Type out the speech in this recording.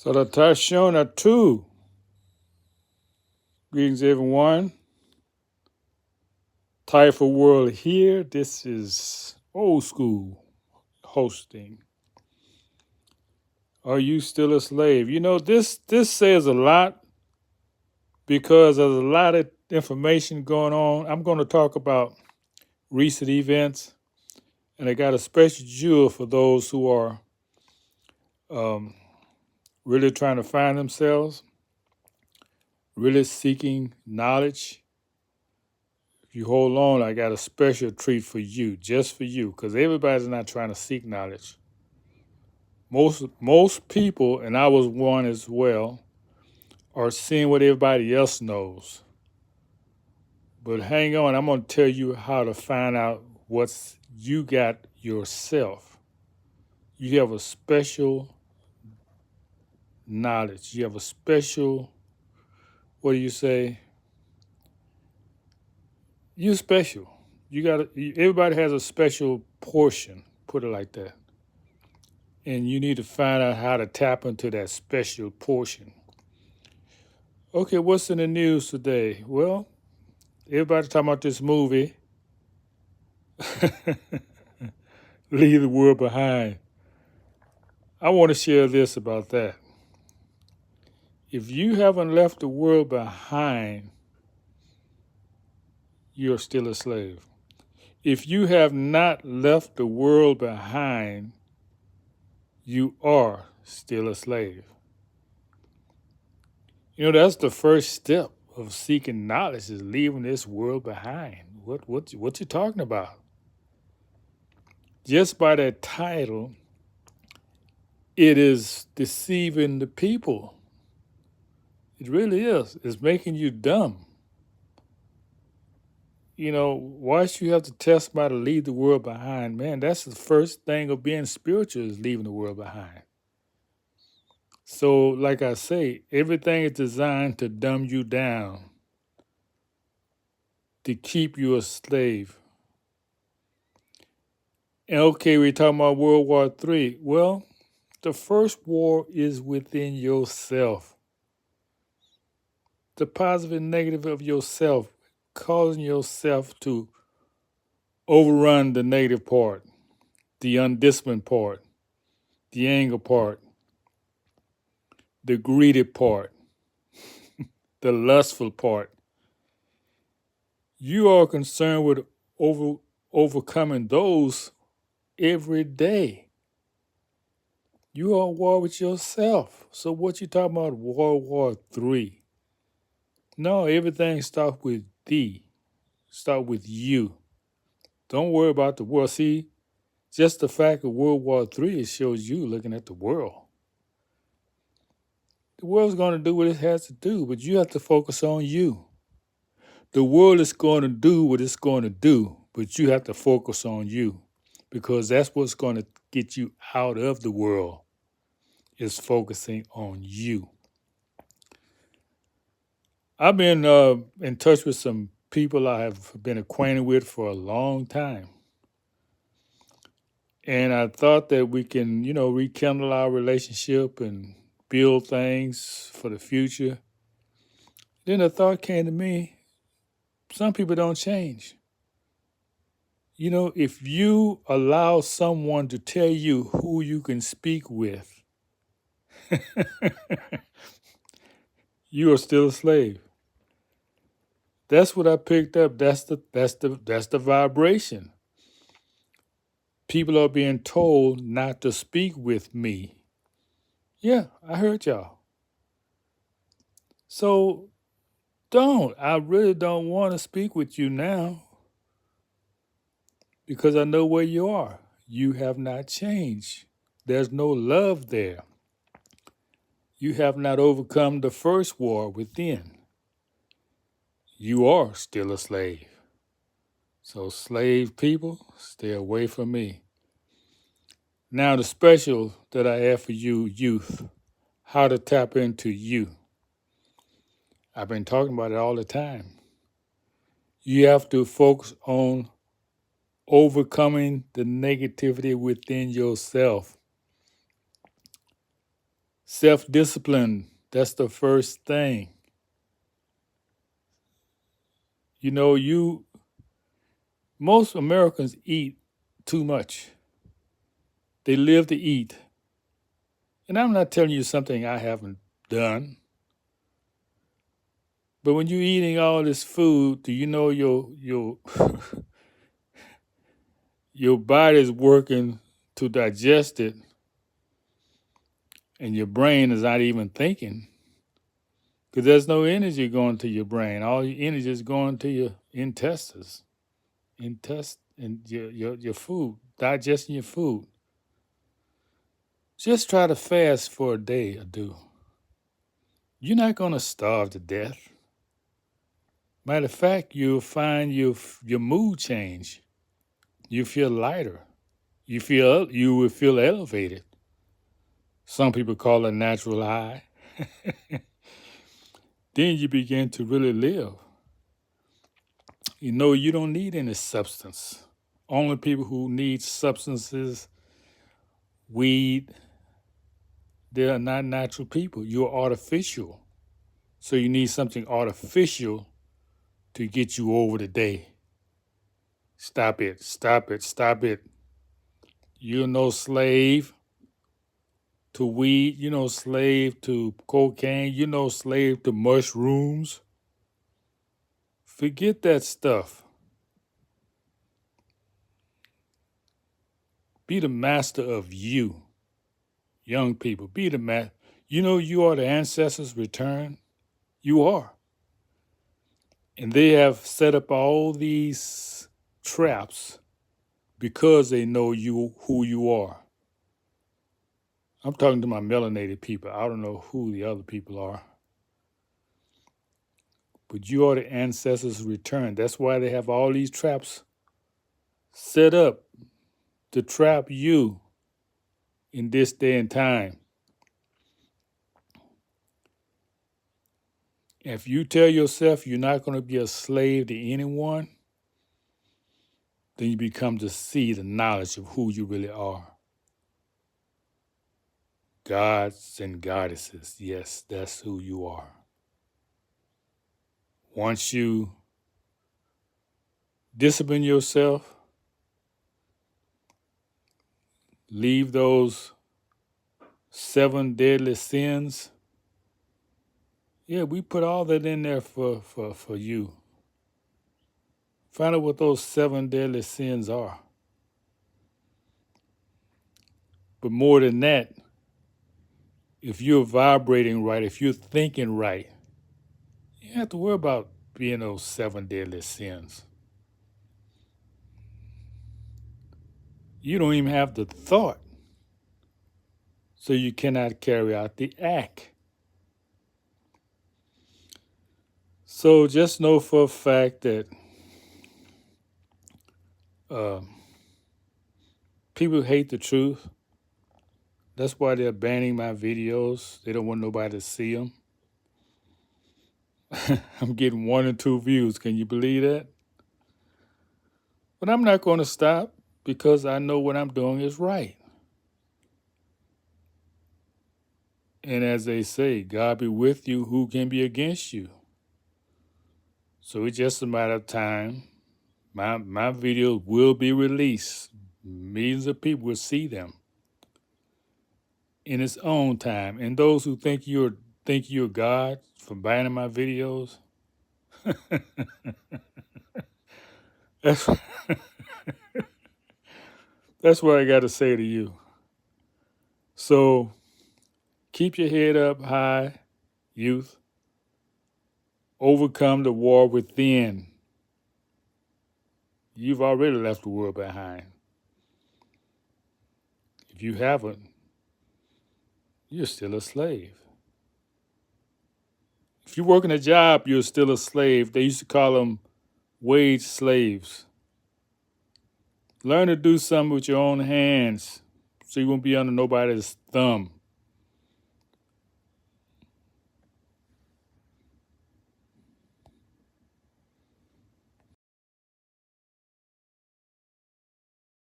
So the Tashona 2. Greetings, everyone. TAIFA World here. This is old school hosting. Are you still a slave? You know, this says a lot because there's a lot of information going on. I'm going to talk about recent events, and I got a special jewel for those who are really trying to find themselves, really seeking knowledge. If you hold on, I got a special treat for you, just for you, because everybody's not trying to seek knowledge. Most people, and I was one as well, are seeing what everybody else knows. But hang on, I'm going to tell you how to find out what's you got yourself. You have a special knowledge. You have a special, what do you say? You're special. Everybody has a special portion, put it like that. And you need to find out how to tap into that special portion. Okay, what's in the news today? Well, everybody's talking about this movie, Leave the World Behind. I want to share this about that. If you haven't left the world behind, you're still a slave. If you have not left the world behind, you are still a slave. You know, that's the first step of seeking knowledge is leaving this world behind. What you talking about? Just by that title, it is deceiving the people. It really is. It's making you dumb. You know, why should you have to tell somebody to leave the world behind? Man, that's the first thing of being spiritual is leaving the world behind. So, like I say, everything is designed to dumb you down, to keep you a slave. And okay, we're talking about World War III. Well, the first war is within yourself. The positive and negative of yourself, causing yourself to overrun the negative part, the undisciplined part, the anger part, the greedy part, the lustful part. You are concerned with overcoming those every day. You are at war with yourself. So what you talking about World War III? No, everything starts with thee. Start with you. Don't worry about the world. See, just the fact of World War III, it shows you looking at the world. The world's going to do what it has to do, but you have to focus on you. The world is going to do what it's going to do, but you have to focus on you because that's what's going to get you out of the world is focusing on you. I've been in touch with some people I have been acquainted with for a long time. And I thought that we can, rekindle our relationship and build things for the future. Then a thought came to me, some people don't change. You know, if you allow someone to tell you who you can speak with, you are still a slave. That's what I picked up. That's the vibration. People are being told not to speak with me. Yeah, I heard y'all. So I really don't want to speak with you now because I know where you are. You have not changed. There's no love there. You have not overcome the first war within. You are still a slave. So slave people, stay away from me. Now the special that I have for you, youth, how to tap into you. I've been talking about it all the time. You have to focus on overcoming the negativity within yourself. Self-discipline, that's the first thing. You know, most Americans eat too much. They live to eat. And I'm not telling you something I haven't done. But when you're eating all this food, do you know your your body's working to digest it, and your brain is not even thinking because there's no energy going to your brain. All your energy is going to your intestines, and your food, digesting your food. Just try to fast for a day or two. You're not going to starve to death. Matter of fact, you'll find your mood change. You feel lighter. You will feel elevated. Some people call it natural high. Then you begin to really live. You know, you don't need any substance. Only people who need substances, weed, they are not natural people. You're artificial. So you need something artificial to get you over the day. Stop it, stop it, stop it. You're no slave to weed. You're no slave to cocaine. You're no slave to mushrooms. Forget that stuff. Be the master of you. Young people, be the master. You know you are the ancestors' return. You are. And they have set up all these traps because they know you who you are. I'm talking to my melanated people. I don't know who the other people are. But you are the ancestors' return. That's why they have all these traps set up to trap you in this day and time. If you tell yourself you're not going to be a slave to anyone, then you become to see the knowledge of who you really are. Gods and goddesses, yes, that's who you are. Once you discipline yourself, leave those 7 deadly sins. Yeah, we put all that in there for you. Find out what those 7 deadly sins are. But more than that, if you're vibrating right, if you're thinking right, you don't have to worry about being those 7 deadly sins. You don't even have the thought, so you cannot carry out the act. So just know for a fact that people hate the truth. That's why they're banning my videos. They don't want nobody to see them. I'm getting 1 or 2 views. Can you believe that? But I'm not going to stop because I know what I'm doing is right. And as they say, God be with you, who can be against you? So it's just a matter of time. My videos will be released. Millions of people will see them in its own time. And those who think you're God for banning my videos, that's that's what I got to say to you. So keep your head up high, youth. Overcome the war within. You've already left the world behind. If you haven't, you're still a slave. If you're working a job, you're still a slave. They used to call them wage slaves. Learn to do something with your own hands so you won't be under nobody's thumb.